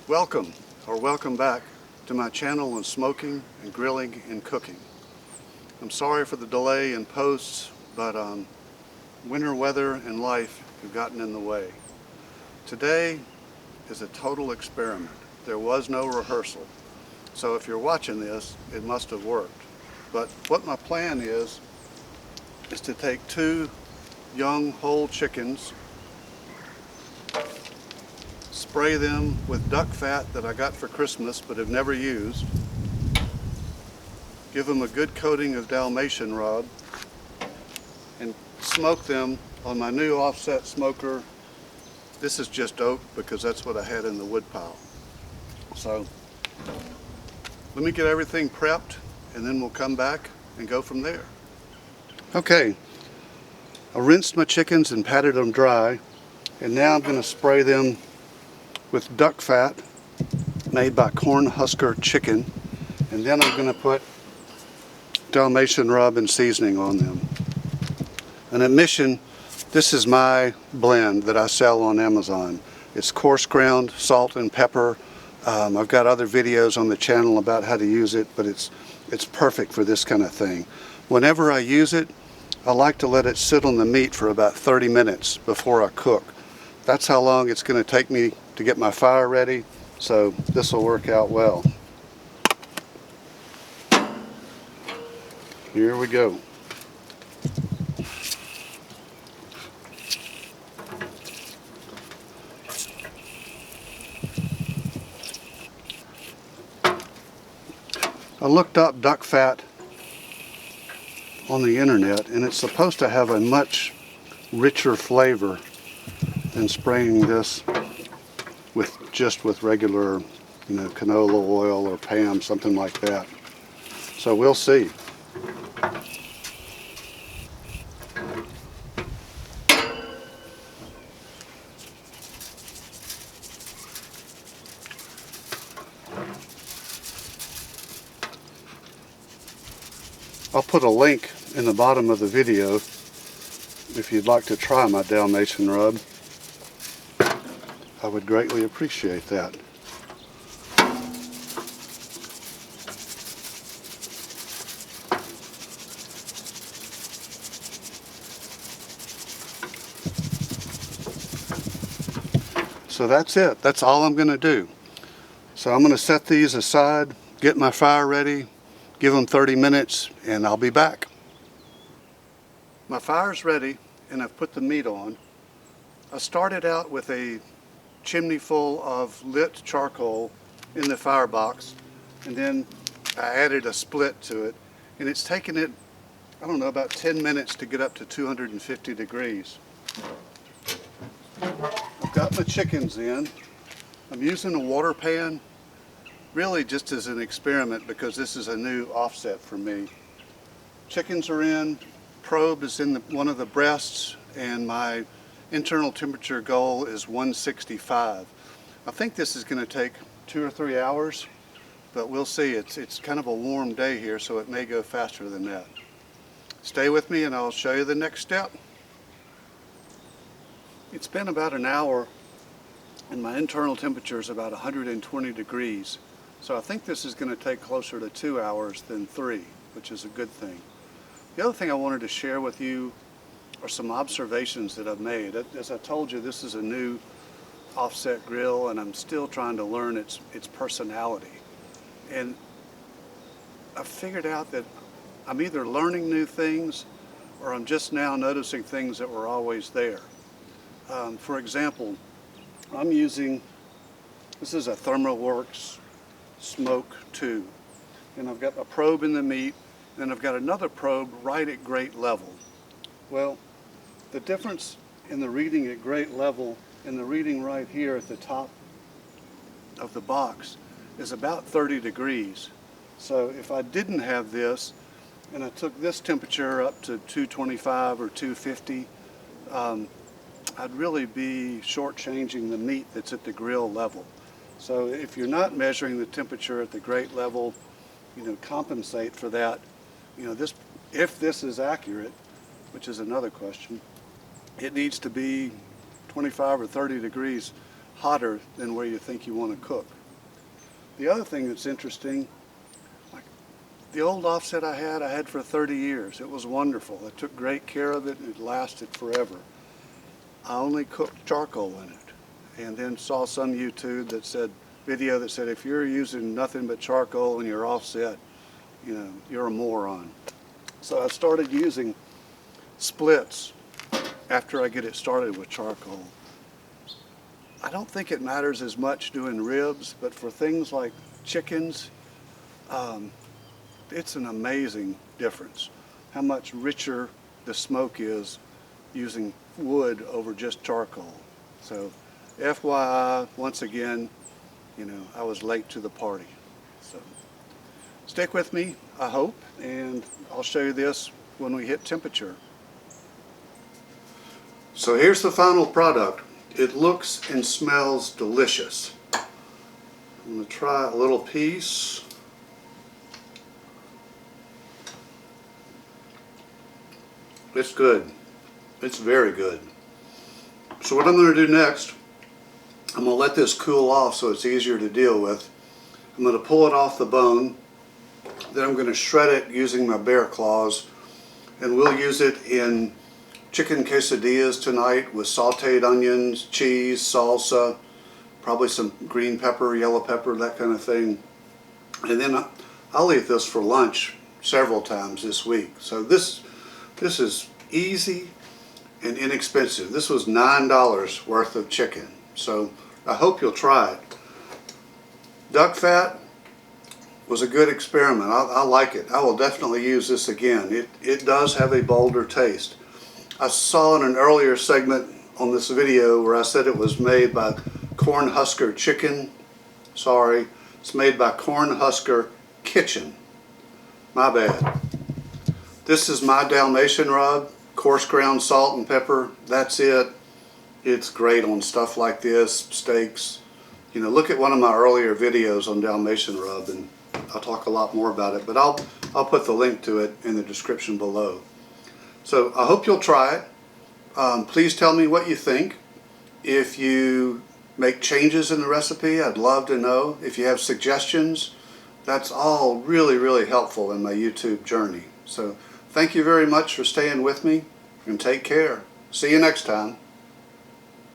Welcome or welcome back to my channel on smoking and grilling and cooking. I'm sorry for the delay in posts, but winter weather and life have gotten in the way. Today is a total experiment. There was no rehearsal. So if you're watching this, it must have worked. But what my plan is to take 2 young whole chickens, spray them with duck fat that I got for Christmas but have never used, give them a good coating of Dalmatian rub, and smoke them on my new offset smoker. This is just oak because that's what I had in the wood pile. So let me get everything prepped and then we'll come back and go from there. Okay, I rinsed my chickens and patted them dry, and now I'm going to spray them with duck fat made by Cornhusker Chicken, and then I'm going to put Dalmatian rub and seasoning on them. An admission, this is my blend that I sell on Amazon. It's coarse ground salt and pepper. I've got other videos on the channel about how to use it, but it's perfect for this kind of thing. Whenever I use it, I like to let it sit on the meat for about 30 minutes before I cook. That's how long it's going to take me to get my fire ready, so this will work out well. Here we go. I looked up duck fat on the internet, and it's supposed to have a much richer flavor than spraying this with regular, canola oil or Pam, something like that. So we'll see. I'll put a link in the bottom of the video if you'd like to try my Dalmatian rub. I would greatly appreciate that. So that's it. That's all I'm going to do. So I'm going to set these aside, get my fire ready, give them 30 minutes, and I'll be back. My fire's ready, and I've put the meat on. I started out with a chimney full of lit charcoal in the firebox, and then I added a split to it, and it's taken it, I don't know, about 10 minutes to get up to 250 degrees. I've got my chickens in. I'm using a water pan, really just as an experiment because this is a new offset for me. Chickens are in, probe is in one of the breasts, and my internal temperature goal is 165. I think this is going to take 2 or 3 hours, but we'll see. It's kind of a warm day here, so it may go faster than that. Stay with me and I'll show you the next step. It's been about an hour and my internal temperature is about 120 degrees. So I think this is going to take closer to 2 hours than 3, which is a good thing. The other thing I wanted to share with you are some observations that I've made. As I told you, this is a new offset grill and I'm still trying to learn its personality. And I've figured out that I'm either learning new things or I'm just now noticing things that were always there. For example, I'm using, this is a ThermoWorks Smoke 2, and I've got a probe in the meat, and I've got another probe right at grate level. Well, the difference in the reading at grate level and the reading right here at the top of the box is about 30 degrees. So if I didn't have this and I took this temperature up to 225 or 250, I'd really be shortchanging the meat that's at the grill level. So if you're not measuring the temperature at the grate level, compensate for that. If this is accurate, which is another question, it needs to be 25 or 30 degrees hotter than where you think you want to cook. The other thing that's interesting, like the old offset I had for 30 years. It was wonderful. I took great care of it. It lasted forever. I only cooked charcoal in it, and then saw some YouTube video that said if you're using nothing but charcoal in your offset, you're a moron. So I started using splits after I get it started with charcoal. I don't think it matters as much doing ribs, but for things like chickens, it's an amazing difference how much richer the smoke is using wood over just charcoal. So FYI, once again, I was late to the party. So stick with me, I hope, and I'll show you this when we hit temperature. So here's the final product. It looks and smells delicious. I'm going to try a little piece. It's good. It's very good. So what I'm going to do next, I'm going to let this cool off so it's easier to deal with. I'm going to pull it off the bone. Then I'm going to shred it using my bear claws. And we'll use it in chicken quesadillas tonight with sauteed onions, cheese, salsa, probably some green pepper, yellow pepper, that kind of thing. And then I'll eat this for lunch several times this week. So this is easy and inexpensive. This was $9 worth of chicken. So I hope you'll try it. Duck fat was a good experiment. I like it. I will definitely use this again. It does have a bolder taste. I saw in an earlier segment on this video where I said it was made by Cornhusker Chicken. Sorry, it's made by Cornhusker Kitchen. My bad. This is my Dalmatian rub, coarse ground salt and pepper. That's it. It's great on stuff like this, steaks. Look at one of my earlier videos on Dalmatian rub and I'll talk a lot more about it, but I'll put the link to it in the description below. So I hope you'll try it. Please tell me what you think. If you make changes in the recipe, I'd love to know. If you have suggestions, that's all really, really helpful in my YouTube journey. So thank you very much for staying with me and take care. See you next time.